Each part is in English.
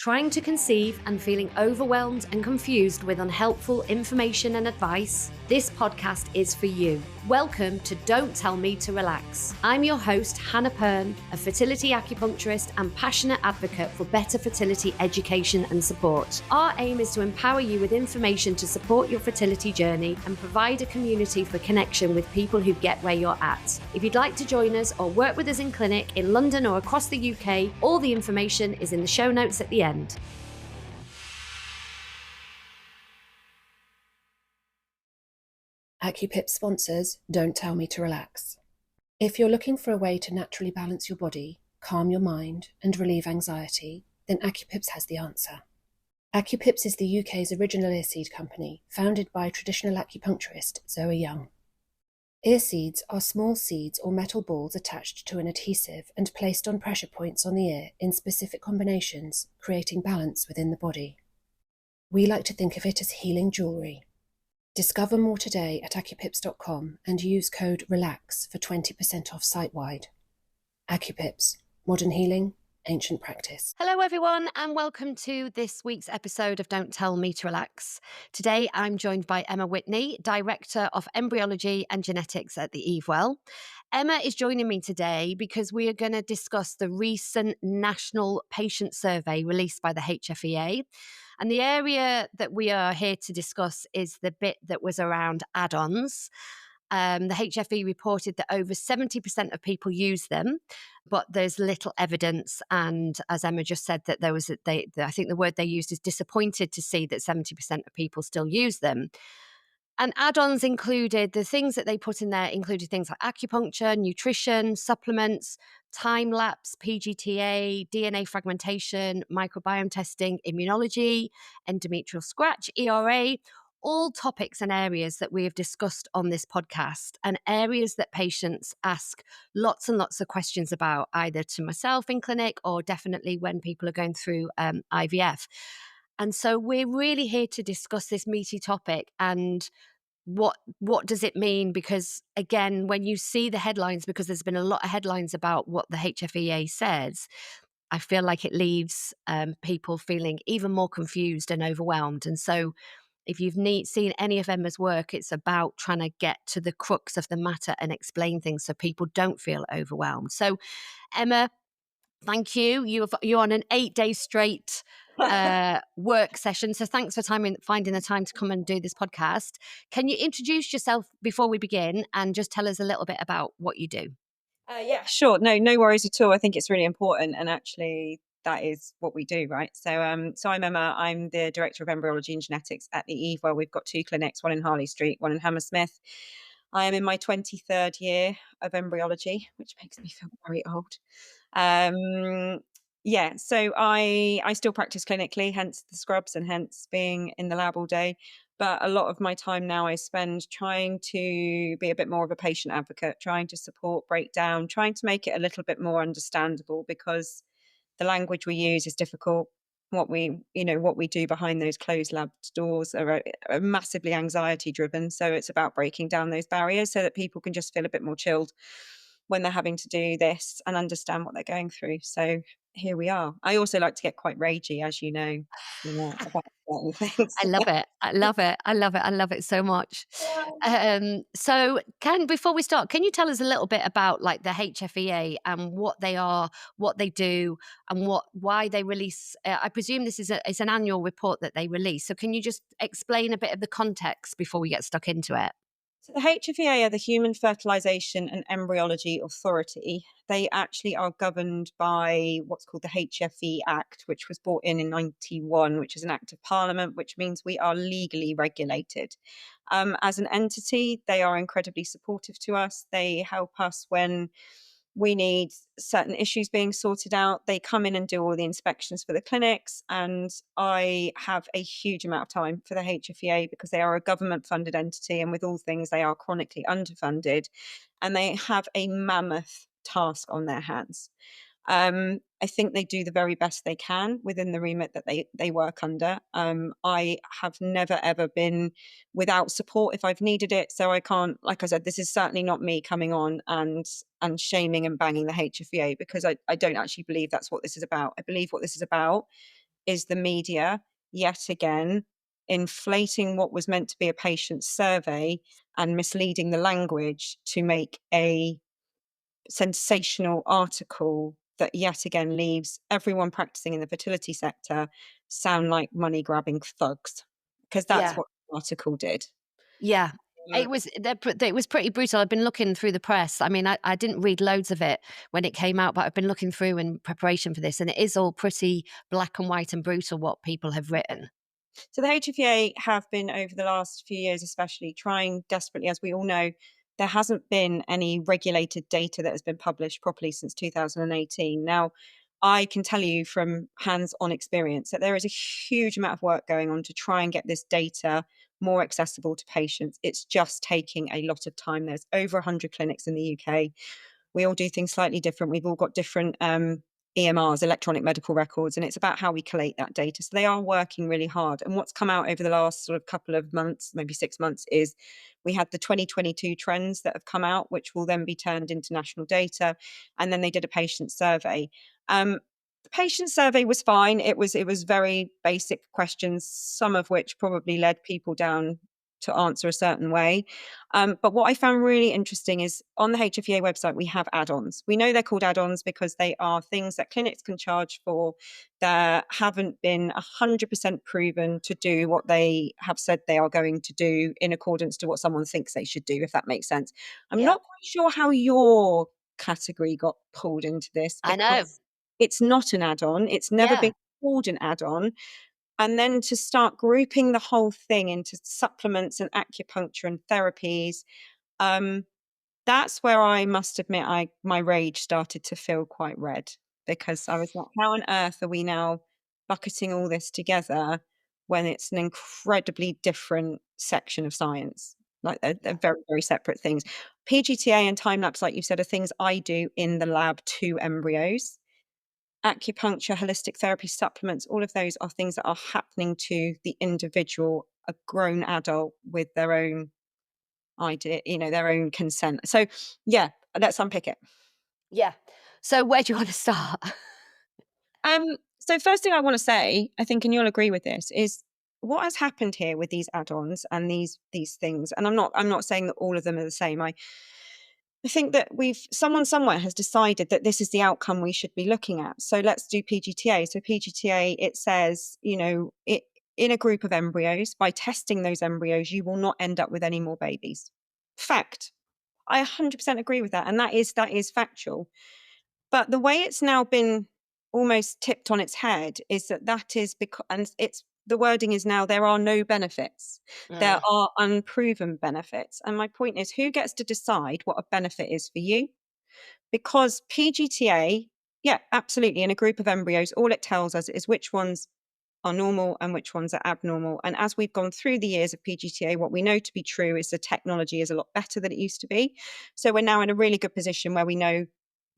Trying to conceive and feeling overwhelmed and confused with unhelpful information and advice? This podcast is for you. Welcome to Don't Tell Me to Relax. I'm your host, Hannah Pern, a fertility acupuncturist and passionate advocate for better fertility education and support. Our aim is to empower you with information to support your fertility journey and provide a community for connection with people who get where you're at. If you'd like to join us or work with us in clinic in London or across the UK, all the information is in the show notes at the end. Acupip sponsors Don't Tell Me to Relax. If you're looking for a way to naturally balance your body, calm your mind, and relieve anxiety, then Acupips has the answer. Acupips is the UK's original ear seed company, founded by traditional acupuncturist Zoe Young. Ear seeds are small seeds or metal balls attached to an adhesive and placed on pressure points on the ear in specific combinations, creating balance within the body. We like to think of it as healing jewellery. Discover more today at acupips.com and use code RELAX for 20% off site-wide. Acupips, modern healing, ancient practice. Hello everyone and welcome to this week's episode of Don't Tell Me to Relax. Today I'm joined by Emma Whitney, Director of Embryology and Genetics at the Evewell. Emma is joining me today because we are going to discuss the recent National Patient Survey released by the HFEA. And the area that we are here to discuss is the bit that was around add-ons. The HFE reported that over 70% of people use them, but there's little evidence. And as Emma just said, that there was, I think the word they used is disappointed to see that 70% of people still use them. And add-ons included, the things that they put in there included things like acupuncture, nutrition, supplements, time lapse, PGTA, DNA fragmentation, microbiome testing, immunology, endometrial scratch, ERA, all topics and areas that we have discussed on this podcast and areas that patients ask lots and lots of questions about, either to myself in clinic or definitely when people are going through IVF. And so we're really here to discuss this meaty topic and what does it mean? Because again, when you see the headlines, because there's been a lot of headlines about what the HFEA says, I feel like it leaves people feeling even more confused and overwhelmed. And so if you've seen any of Emma's work, it's about trying to get to the crux of the matter and explain things so people don't feel overwhelmed. So Emma, thank you. You're on an 8-day straight work session. So thanks for finding the time to come and do this podcast. Can you introduce yourself before we begin and just tell us a little bit about what you do? Yeah, sure. No worries at all. I think it's really important. And actually, that is what we do, right? So I'm Emma. I'm the Director of Embryology and Genetics at the Evewell. We've got 2 clinics, one in Harley Street, one in Hammersmith. I am in my 23rd year of embryology, which makes me feel very old. So I still practice clinically, hence the scrubs and hence being in the lab all day. But a lot of my time now I spend trying to be a bit more of a patient advocate, trying to support, break down, trying to make it a little bit more understandable, because the language we use is difficult. What we do behind those closed lab doors are massively anxiety driven. So it's about breaking down those barriers so that people can just feel a bit more chilled when they're having to do this and understand what they're going through. So here we are. I also like to get quite ragey, as you know, about certain things. I love it. I love it. I love it. I love it so much. So before we start, can you tell us a little bit about like the HFEA and what they are, what they do, and why they release? I presume this is it's an annual report that they release. So can you just explain a bit of the context before we get stuck into it? So the HFEA are the Human Fertilisation and Embryology Authority. They actually are governed by what's called the HFE Act, which was brought in 91, which is an act of parliament, which means we are legally regulated. As an entity, they are incredibly supportive to us. They help us when we need certain issues being sorted out. They come in and do all the inspections for the clinics. And I have a huge amount of time for the HFEA because they are a government funded entity. And with all things, they are chronically underfunded. And they have a mammoth task on their hands. I think they do the very best they can within the remit that they work under. I have never, ever been without support if I've needed it. So I can't, like I said, this is certainly not me coming on and shaming and banging the HFEA, because I don't actually believe that's what this is about. I believe what this is about is the media yet again inflating what was meant to be a patient survey and misleading the language to make a sensational article that yet again leaves everyone practicing in the fertility sector sound like money grabbing thugs, because that's Yeah. what the article did. Yeah. Um, It was pretty brutal. I've been looking through the press. I mean, I didn't read loads of it when it came out, but I've been looking through in preparation for this, and it is all pretty black and white and brutal what people have written. So the HFEA have been, over the last few years especially, trying desperately, as we all know, there hasn't been any regulated data that has been published properly since 2018. Now, I can tell you from hands-on experience that there is a huge amount of work going on to try and get this data more accessible to patients. It's just taking a lot of time. There's over 100 clinics in the UK. We all do things slightly different. We've all got different EMRs, electronic medical records, and it's about how we collate that data. So they are working really hard. And what's come out over the last sort of couple of months, maybe 6 months, is we had the 2022 trends that have come out, which will then be turned into national data. And then they did a patient survey. The patient survey was fine. It was very basic questions, some of which probably led people down to answer a certain way. But what I found really interesting is on the HFEA website, we have add-ons. We know they're called add-ons because they are things that clinics can charge for that haven't been 100% proven to do what they have said they are going to do in accordance to what someone thinks they should do, if that makes sense. I'm Yeah. not quite sure how your category got pulled into this, I know. because it's not an add-on. It's never Yeah. been called an add-on. And then to start grouping the whole thing into supplements and acupuncture and therapies, um, that's where I must admit my rage started to feel quite red, because I was like, how on earth are we now bucketing all this together when it's an incredibly different section of science? Like they're Yeah. very, very separate things. PGTA and time lapse, like you said, are things I do in the lab to embryos. Acupuncture, holistic therapy, supplements, all of those are things that are happening to the individual, a grown adult with their own idea, their own consent. So, yeah, let's unpick it. Yeah. So where do you want to start? So first thing I want to say, I think, and you'll agree with this, is what has happened here with these add-ons and these things. And I'm not saying that all of them are the same. I think that someone somewhere has decided that this is the outcome we should be looking at. So let's do PGTA. So PGTA, it says, in a group of embryos, by testing those embryos, you will not end up with any more babies. Fact. I 100% agree with that. And that is factual. But the way it's now been almost tipped on its head is that is because, and it's, the wording is now, there are no benefits. There Mm. are unproven benefits. And my point is, who gets to decide what a benefit is for you? Because PGTA, yeah, absolutely, in a group of embryos, all it tells us is which ones are normal and which ones are abnormal. And as we've gone through the years of PGTA, what we know to be true is the technology is a lot better than it used to be. So we're now in a really good position where we know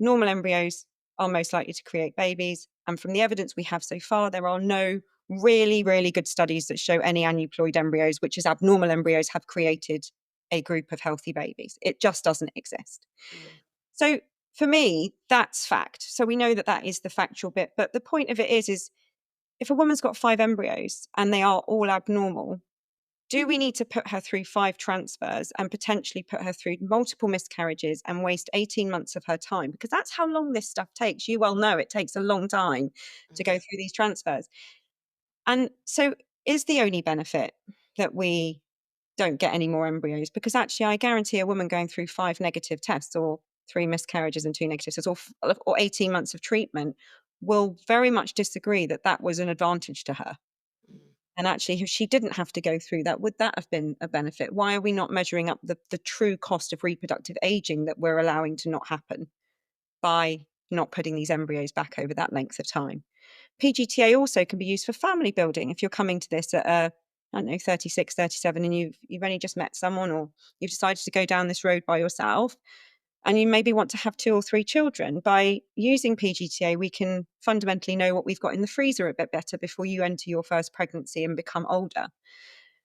normal embryos are most likely to create babies. And from the evidence we have so far, there are no really, really good studies that show any aneuploid embryos, which is abnormal embryos, have created a group of healthy babies. It just doesn't exist. Mm. So for me, that's fact. So we know that that is the factual bit. But the point of it is if a woman's got 5 embryos and they are all abnormal, do we need to put her through 5 transfers and potentially put her through multiple miscarriages and waste 18 months of her time? Because that's how long this stuff takes. You well know it takes a long time to go Mm. through these transfers. And so is the only benefit that we don't get any more embryos? Because actually, I guarantee a woman going through 5 negative tests, or 3 miscarriages and 2 negative tests, or 18 months of treatment will very much disagree that that was an advantage to her. Mm. And actually, if she didn't have to go through that, would that have been a benefit? Why are we not measuring up the true cost of reproductive aging that we're allowing to not happen by not putting these embryos back over that length of time? PGTA also can be used for family building. If you're coming to this at I don't know, 36, 37, and you've only just met someone, or you've decided to go down this road by yourself, and you maybe want to have 2 or 3 children. By using PGTA, we can fundamentally know what we've got in the freezer a bit better before you enter your first pregnancy and become older.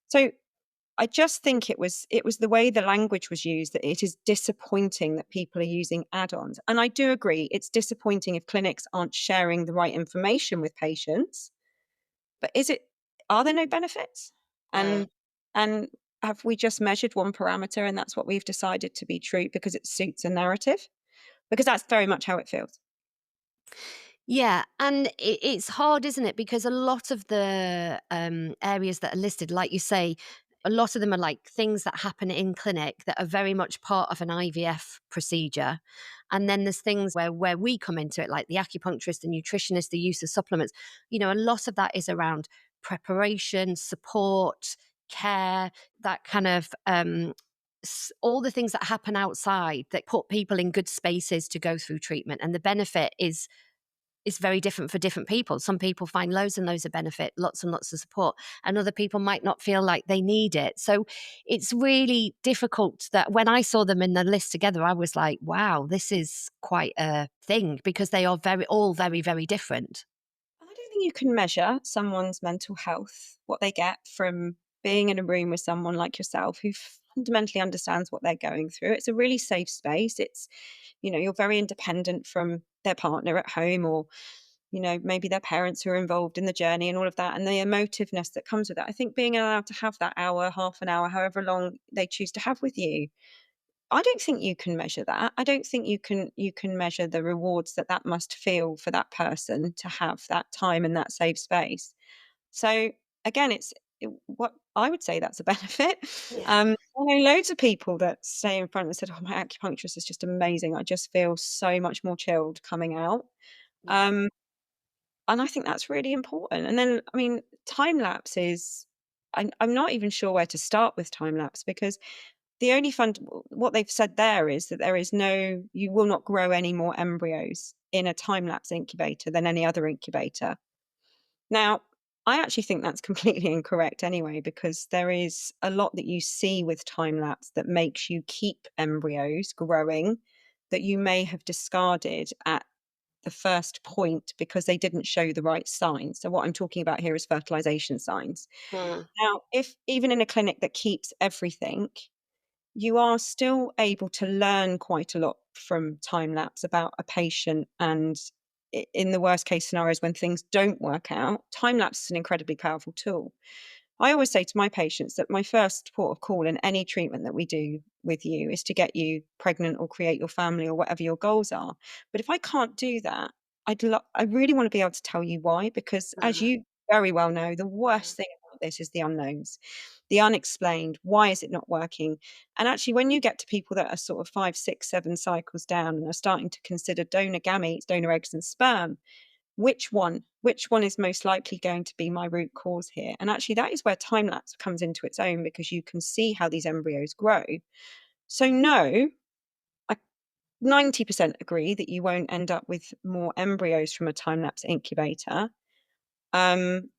So I just think it was the way the language was used that it is disappointing that people are using add-ons. And I do agree, it's disappointing if clinics aren't sharing the right information with patients. but are there no benefits? Mm. And and have we just measured one parameter and that's what we've decided to be true because it suits a narrative? Because that's very much how it feels. Yeah, and it's hard, isn't it? Because a lot of the areas that are listed, like you say, a lot of them are like things that happen in clinic that are very much part of an IVF procedure. And then there's things where we come into it, like the acupuncturist, the nutritionist, the use of supplements. A lot of that is around preparation, support, care, that kind of all the things that happen outside that put people in good spaces to go through treatment. And the benefit is very different for different people. Some people find loads and loads of benefit, lots and lots of support, and other people might not feel like they need it. So it's really difficult that when I saw them in the list together, I was like, wow, this is quite a thing because they are all very, very different. I don't think you can measure someone's mental health, what they get from being in a room with someone like yourself who fundamentally understands what they're going through. It's a really safe space. You're very independent from their partner at home or, maybe their parents who are involved in the journey and all of that and the emotiveness that comes with it. I think being allowed to have that hour, half an hour, however long they choose to have with you, I don't think you can measure that. I don't think you can measure the rewards that must feel for that person to have that time and that safe space. So again, what I would say that's a benefit. Yeah. I know loads of people that stay in front and said, "Oh, my acupuncturist is just amazing. I just feel so much more chilled coming out." Yeah. Um, and I think that's really important. And then, I mean, time lapse is. I'm not even sure where to start with time lapse because the only what they've said there is that you will not grow any more embryos in a time lapse incubator than any other incubator. Now, I actually think that's completely incorrect anyway, because there is a lot that you see with time lapse that makes you keep embryos growing that you may have discarded at the first point because they didn't show the right signs. So what I'm talking about here is fertilization signs. Mm. Now, if even in a clinic that keeps everything, you are still able to learn quite a lot from time lapse about a patient. And in the worst case scenarios, when things don't work out, time lapse is an incredibly powerful tool. I always say to my patients that my first port of call in any treatment that we do with you is to get you pregnant or create your family or whatever your goals are. But if I can't do that, I really want to be able to tell you why, because as Mm. you very well know, the Mm. worst thing about this is the unknowns, the unexplained. Why is it not working? And actually, when you get to people that are sort of 5, 6, 7 cycles down and are starting to consider donor gametes, donor eggs and sperm, which one is most likely going to be my root cause here? And actually, that is where time lapse comes into its own, because you can see how these embryos grow. So no, I 90% agree that you won't end up with more embryos from a time lapse incubator. Um,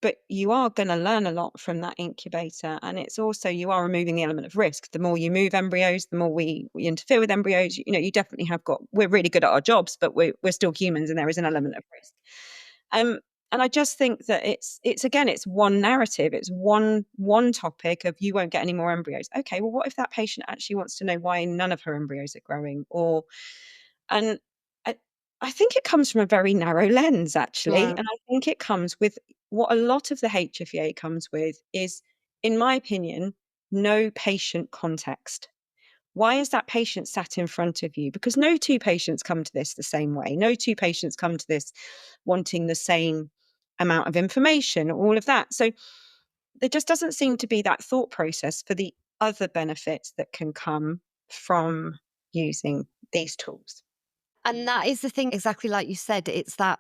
but you are going to learn a lot from that incubator, and it's also, you are removing the element of risk. The more you move embryos, the more we interfere with embryos. You definitely have got. We're really good at our jobs, but we're still humans, and there is an element of risk. Um, and I just think that it's one narrative. It's one topic of you won't get any more embryos. Okay, well, what if that patient actually wants to know why none of her embryos are growing? And I, I think it comes from a very narrow lens, actually, Mm. and I think it comes with what a lot of the HFEA comes with is, in my opinion, no patient context. Why is that patient sat in front of you? Because no two patients come to this the same way. No two patients come to this wanting the same amount of information, all of that. So there just doesn't seem to be that thought process for the other benefits that can come from using these tools. And that is the thing, exactly like you said, it's that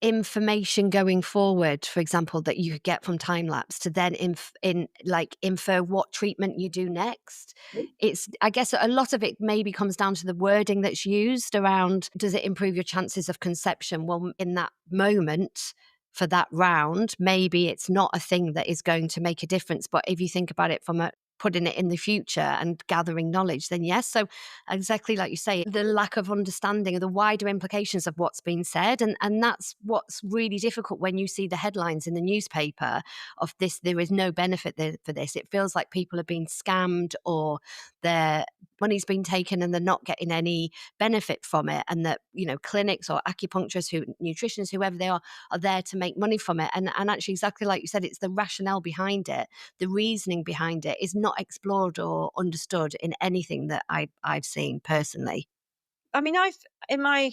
information going forward, for example, that you could get from time lapse to then infer what treatment you do next. It's, I guess, a lot of it maybe comes down to the wording that's used around, does it improve your chances of conception? Well, in that moment, for that round, maybe it's not a thing that is going to make a difference. But if you think about it from putting it in the future and gathering knowledge, then yes. So exactly like you say, the lack of understanding of the wider implications of what's been said. And that's what's really difficult when you see the headlines in the newspaper of this, there is no benefit there for this. It feels like people are being scammed, or they're money's been taken and they're not getting any benefit from it, and that, clinics or acupuncturists, nutritionists, whoever they are there to make money from it. And actually, exactly like you said, it's the rationale behind it, the reasoning behind it is not explored or understood in anything that I've seen personally. I mean, I've in my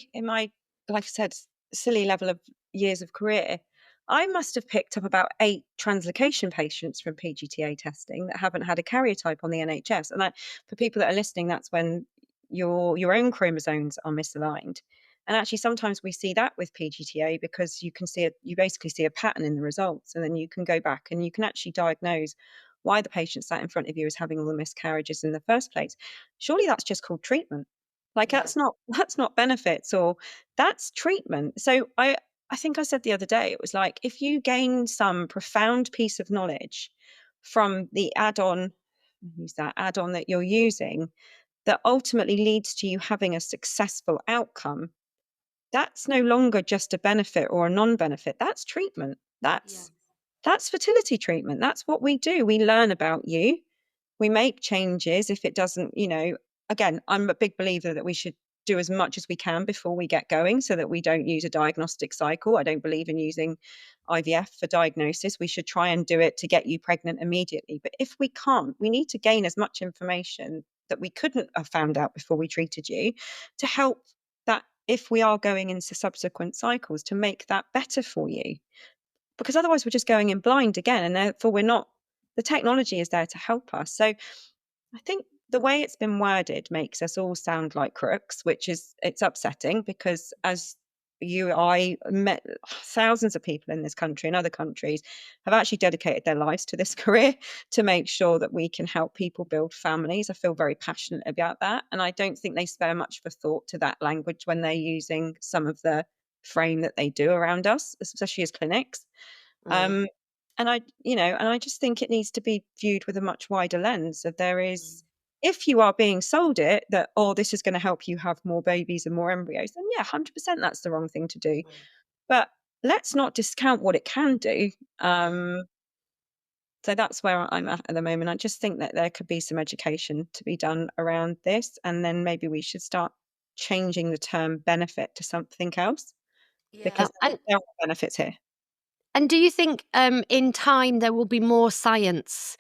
like I said, silly level of years of career, I must have picked up about 8 translocation patients from PGTA testing that haven't had a karyotype on the NHS. And for people that are listening, that's when your own chromosomes are misaligned. And actually, sometimes we see that with PGTA because you basically see a pattern in the results, and then you can go back and you can actually diagnose why the patient sat in front of you is having all the miscarriages in the first place. Surely that's just called treatment. Like, Yeah. that's not benefits, or that's treatment. So I think I said the other day, it was like, if you gain some profound piece of knowledge from the add-on, use that add-on that you're using, that ultimately leads to you having a successful outcome, that's no longer just a benefit or a non-benefit. That's treatment. Yeah. That's fertility treatment. That's what we do. We learn about you. We make changes if it doesn't, again, I'm a big believer that we should do as much as we can before we get going so that we don't use a diagnostic cycle. I don't believe in using IVF for diagnosis. We should try and do it to get you pregnant immediately. But if we can't, we need to gain as much information that we couldn't have found out before we treated you to help that if we are going into subsequent cycles to make that better for you, because otherwise we're just going in blind again, and therefore we're not, the technology is there to help us. So I think the way it's been worded makes us all sound like crooks, it's upsetting because, as I met thousands of people in this country and other countries have actually dedicated their lives to this career to make sure that we can help people build families. I feel very passionate about that, and I don't think they spare much of a thought to that language when they're using some of the frame that they do around us, especially as clinics. Mm. Um, and I just think it needs to be viewed with a much wider lens. Of there is, if you are being sold it that, oh, this is going to help you have more babies and more embryos, then yeah, 100% that's the wrong thing to do. But let's not discount what it can do. So that's where I'm at the moment. I just think that there could be some education to be done around this, and then maybe we should start changing the term benefit to something else, Yeah. because there are benefits here. And do you think in time there will be more science,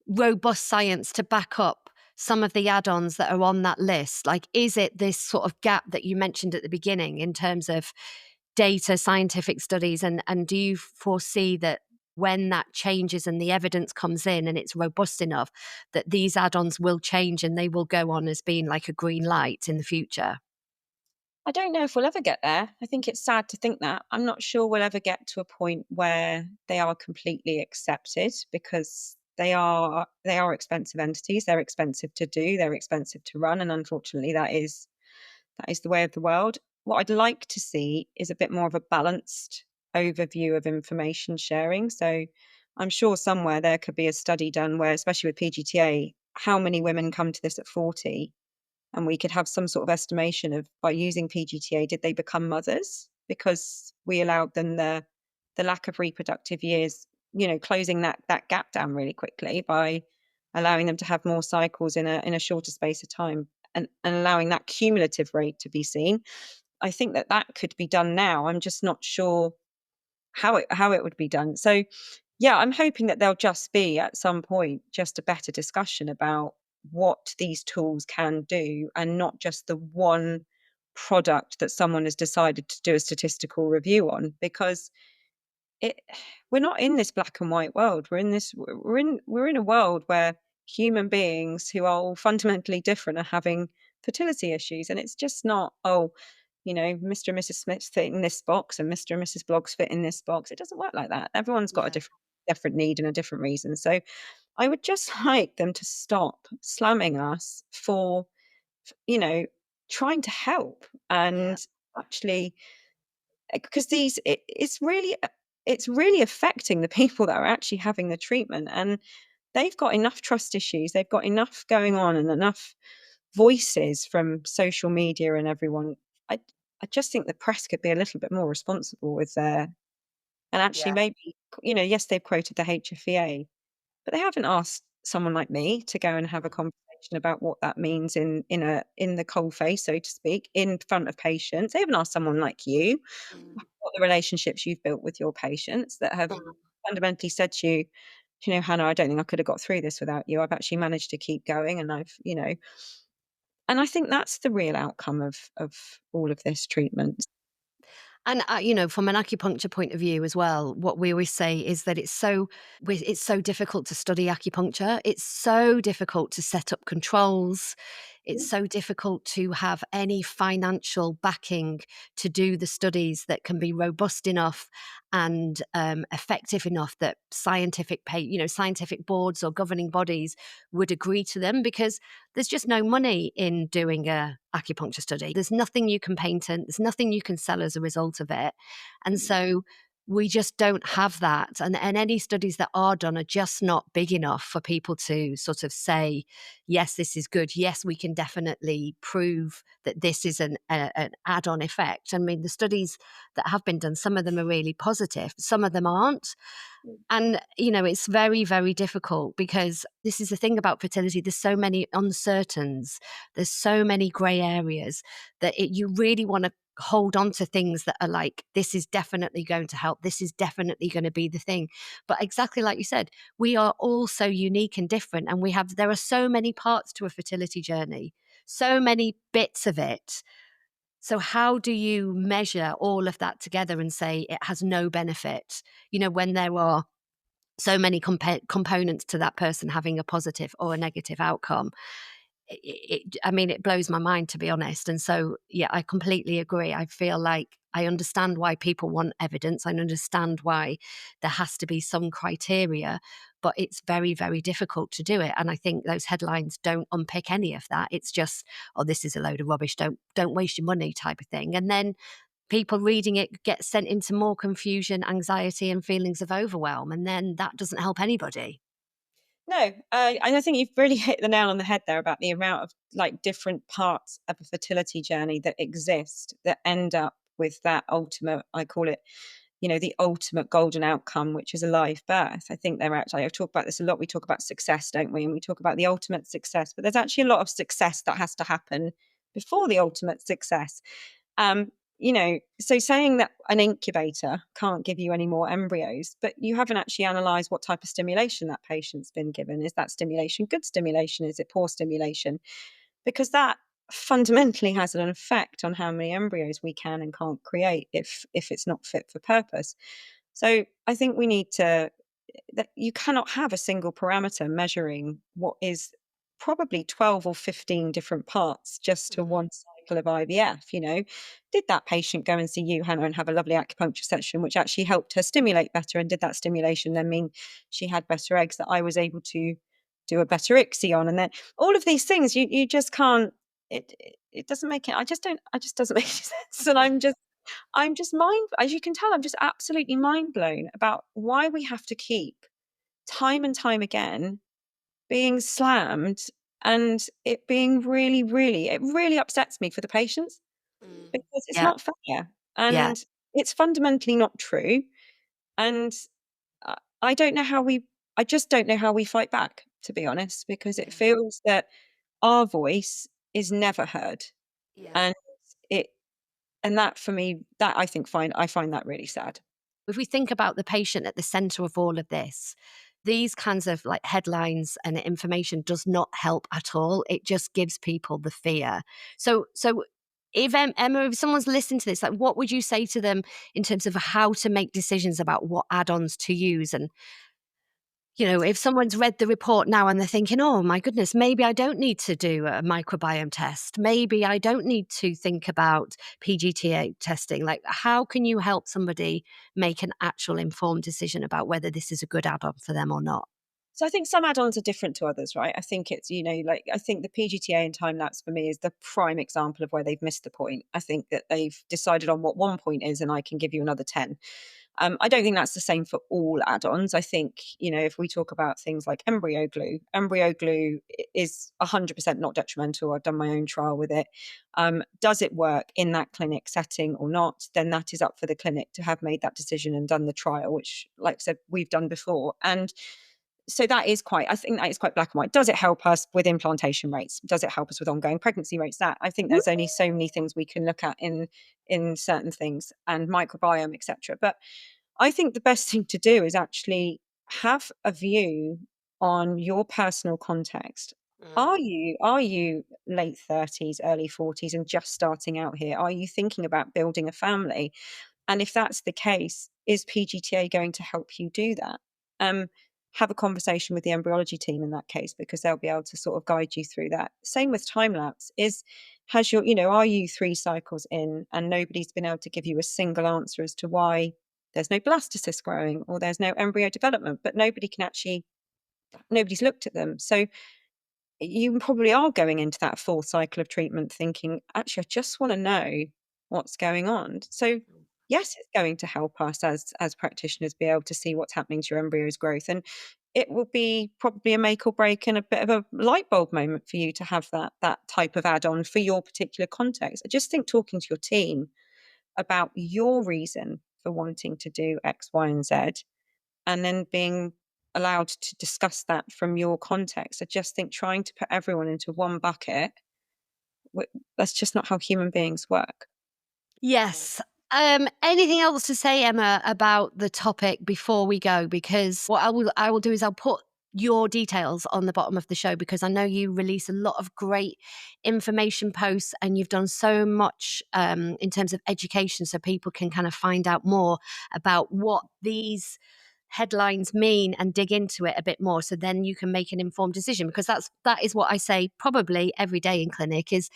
robust science, to back up some of the add-ons that are on that list? Like, is it this sort of gap that you mentioned at the beginning in terms of data, scientific studies, and do you foresee that when that changes and the evidence comes in and it's robust enough, that these add-ons will change and they will go on as being like a green light in the future? I don't know if we'll ever get there. I think it's sad to think that. I'm not sure we'll ever get to a point where they are completely accepted, because they are expensive entities. They're expensive to do, they're expensive to run, and unfortunately that is the way of the world. What I'd like to see is a bit more of a balanced overview of information sharing. So I'm sure somewhere there could be a study done where, especially with PGTA, how many women come to this at 40, and we could have some sort of estimation of, by using PGTA, did they become mothers because we allowed them the lack of reproductive years, closing that gap down really quickly by allowing them to have more cycles in a shorter space of time, and allowing that cumulative rate to be seen. I think that could be done now. I'm just not sure how it would be done. So yeah, I'm hoping that there'll just be at some point just a better discussion about what these tools can do, and not just the one product that someone has decided to do a statistical review on, because it we're not in this black and white world. We're in a world where human beings who are all fundamentally different are having fertility issues, and it's just not, oh, Mr. and Mrs. Smith fit in this box and Mr. and Mrs. Bloggs fit in this box. It doesn't work like that. Everyone's got a Yeah. different need and a different reason. So I would just like them to stop slamming us for, you know, trying to help, Yeah. and actually, because it's really affecting the people that are actually having the treatment, and they've got enough trust issues, they've got enough going on, and enough voices from social media and everyone. I just think the press could be a little bit more responsible with their, and actually Yeah. maybe, yes, they've quoted the HFEA, but they haven't asked someone like me to go and have a conversation information about what that means in the coalface, so to speak, in front of patients. I even ask someone like you Mm. what the relationships you've built with your patients that have Mm. fundamentally said to you, Hannah, I don't think I could have got through this without you. I've actually managed to keep going, and and I think that's the real outcome of all of this treatment. And, from an acupuncture point of view as well, what we always say is that it's so difficult to study acupuncture. It's so difficult to set up controls. It's so difficult to have any financial backing to do the studies that can be robust enough and effective enough that scientific boards or governing bodies would agree to them, because there's just no money in doing a acupuncture study. There's nothing you can patent. There's nothing you can sell as a result of it. And so we just don't have that. And any studies that are done are just not big enough for people to sort of say, yes, this is good. Yes, we can definitely prove that this is an add-on effect. I mean, the studies that have been done, some of them are really positive, some of them aren't. And, it's very, very difficult, because this is the thing about fertility. There's so many uncertains. There's so many grey areas that you really want to hold on to things that are like, this is definitely going to help. This is definitely going to be the thing. But exactly like you said, we are all so unique and different. And there are so many parts to a fertility journey, so many bits of it. So how do you measure all of that together and say it has no benefit, when there are so many components to that person having a positive or a negative outcome? I mean, it blows my mind, to be honest. And so, yeah, I completely agree. I feel like I understand why people want evidence. I understand why there has to be some criteria, but it's very, very difficult to do it. And I think those headlines don't unpick any of that. It's just, oh, this is a load of rubbish. Don't waste your money, type of thing. And then people reading it get sent into more confusion, anxiety, and feelings of overwhelm. And then that doesn't help anybody. No, and I think you've really hit the nail on the head there about the amount of different parts of a fertility journey that exist that end up with that ultimate, I call it, the ultimate golden outcome, which is a live birth. I think they're actually, I've talked about this a lot. We talk about success, don't we? And we talk about the ultimate success, but there's actually a lot of success that has to happen before the ultimate success. Um, so saying that an incubator can't give you any more embryos, but you haven't actually analysed what type of stimulation that patient's been given. Is that stimulation good stimulation? Is it poor stimulation? Because that fundamentally has an effect on how many embryos we can and can't create if it's not fit for purpose. So I think we need to that you cannot have a single parameter measuring what is probably 12 or 15 different parts just to one cycle of IVF. Did that patient go and see you, Hannah, and have a lovely acupuncture session, which actually helped her stimulate better? And did that stimulation then mean she had better eggs that I was able to do a better ICSI on? And then all of these things, you just can't, it doesn't make it, I just doesn't make any sense. And I'm just as you can tell, I'm just absolutely mind blown about why we have to keep time and time again being slammed, and it being really, really, it really upsets me for the patients, Mm. because it's Yeah. not fair Yeah. and it's fundamentally not true. And I don't know how I just don't know how we fight back, to be honest, because it Mm. feels that our voice is never heard. Yeah. And it, and that for me, that I find that really sad. If we think about the patient at the center of all of this, these kinds of like headlines and information does not help at all. It just gives people the fear. So if Emma, if someone's listening to this, like, what would you say to them in terms of how to make decisions about what add-ons to use? And if someone's read the report now and they're thinking, oh my goodness, maybe I don't need to do a microbiome test. Maybe I don't need to think about PGTA testing. Like, how can you help somebody make an actual informed decision about whether this is a good add-on for them or not? So I think some add-ons are different to others, right? I think it's, I think the PGTA and time lapse for me is the prime example of where they've missed the point. I think that they've decided on what one point is, and I can give you another 10. I don't think that's the same for all add-ons. I think, if we talk about things like embryo glue is 100% not detrimental. I've done my own trial with it. Does it work in that clinic setting or not? Then that is up for the clinic to have made that decision and done the trial, which, like I said, we've done before. And so I think that is quite black and white. Does it help us with implantation rates? Does it help us with ongoing pregnancy rates? That I think there's only so many things we can look at in certain things, and microbiome, etc. But I think the best thing to do is actually have a view on your personal context. Are you late 30s, early 40s and just starting out here? Are you thinking about building a family? And if that's the case, is PGTA going to help you do that? Have a conversation with the embryology team in that case, because they'll be able to sort of guide you through that. Same with time lapse. Are you 3 cycles in and nobody's been able to give you a single answer as to why there's no blastocyst growing or there's no embryo development, but nobody's looked at them. So you probably are going into that 4th cycle of treatment thinking, actually, I just want to know what's going on. So yes, it's going to help us as practitioners be able to see what's happening to your embryo's growth. And it will be probably a make or break and a bit of a light bulb moment for you to have that type of add-on for your particular context. I just think talking to your team about your reason for wanting to do X, Y, and Z, and then being allowed to discuss that from your context. I just think trying to put everyone into one bucket, that's just not how human beings work. Yes. Anything else to say, Emma, about the topic before we go? Because what I will do is I'll put your details on the bottom of the show, because I know you release a lot of great information posts and you've done so much in terms of education, so people can kind of find out more about what these headlines mean and dig into it a bit more, so then you can make an informed decision. Because that is what I say probably every day in clinic is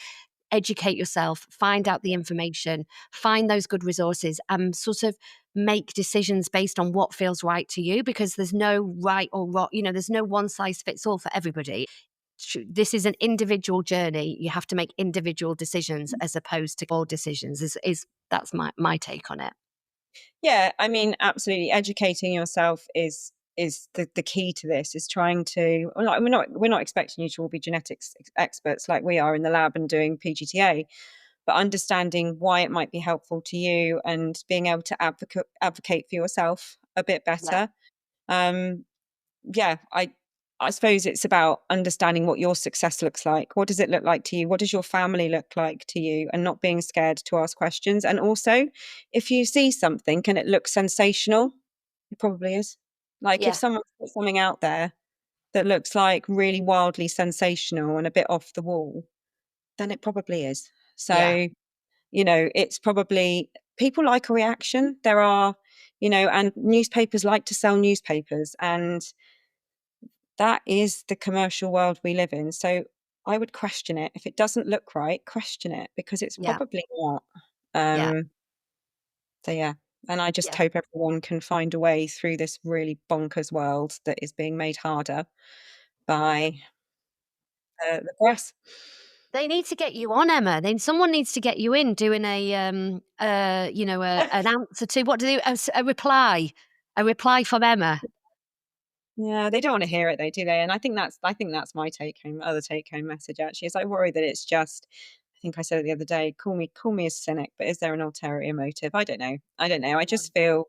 educate yourself, find out the information, find those good resources, and sort of make decisions based on what feels right to you, because there's no right or wrong, there's no one size fits all for everybody. This is an individual journey. You have to make individual decisions as opposed to all decisions. That's my take on it. Yeah, I mean, absolutely. Educating yourself is the key to this. Is trying to, like, we're not expecting you to all be genetics experts like we are in the lab and doing PGTA, but understanding why it might be helpful to you and being able to advocate for yourself a bit better. Yeah, I suppose it's about understanding what your success looks like. What does it look like to you? What does your family look like to you? And not being scared to ask questions. And also, if you see something and it looks sensational, it probably is. Like if Yeah. someone puts something out there that looks like really wildly sensational and a bit off the wall, then it probably is. Yeah. So, it's probably, people like a reaction. There are, and newspapers like to sell newspapers, and that is the commercial world we live in. So I would question it. If it doesn't look right, question it, because it's Yeah. probably not. Yeah. So yeah. And I just Yeah. hope everyone can find a way through this really bonkers world that is being made harder by the press. They need to get you on, Emma. Then someone needs to get you in doing an answer to what do they a reply from Emma. Yeah, they don't want to hear it though, do they? And I think that's my other take home message actually, is I worry that it's just, I think I said it the other day, call me a cynic, but is there an ulterior motive? I don't know. I just feel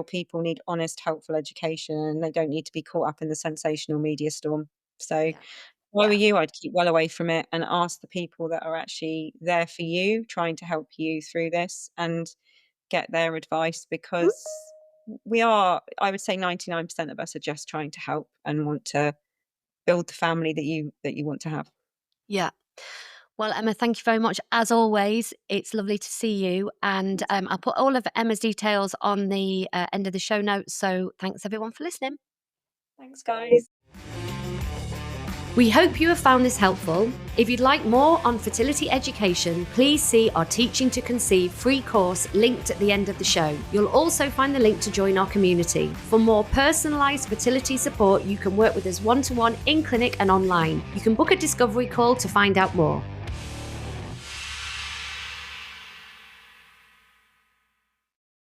people need honest, helpful education, and they don't need to be caught up in the sensational media storm. So if Yeah. I were Yeah. you, I'd keep well away from it and ask the people that are actually there for you, trying to help you through this, and get their advice, because I would say 99% of us are just trying to help and want to build the family that you want to have. Yeah. Well, Emma, thank you very much. As always, it's lovely to see you. And I'll put all of Emma's details on the end of the show notes. So thanks everyone for listening. Thanks, guys. We hope you have found this helpful. If you'd like more on fertility education, please see our Teaching to Conceive free course linked at the end of the show. You'll also find the link to join our community. For more personalised fertility support, you can work with us one-to-one in clinic and online. You can book a discovery call to find out more.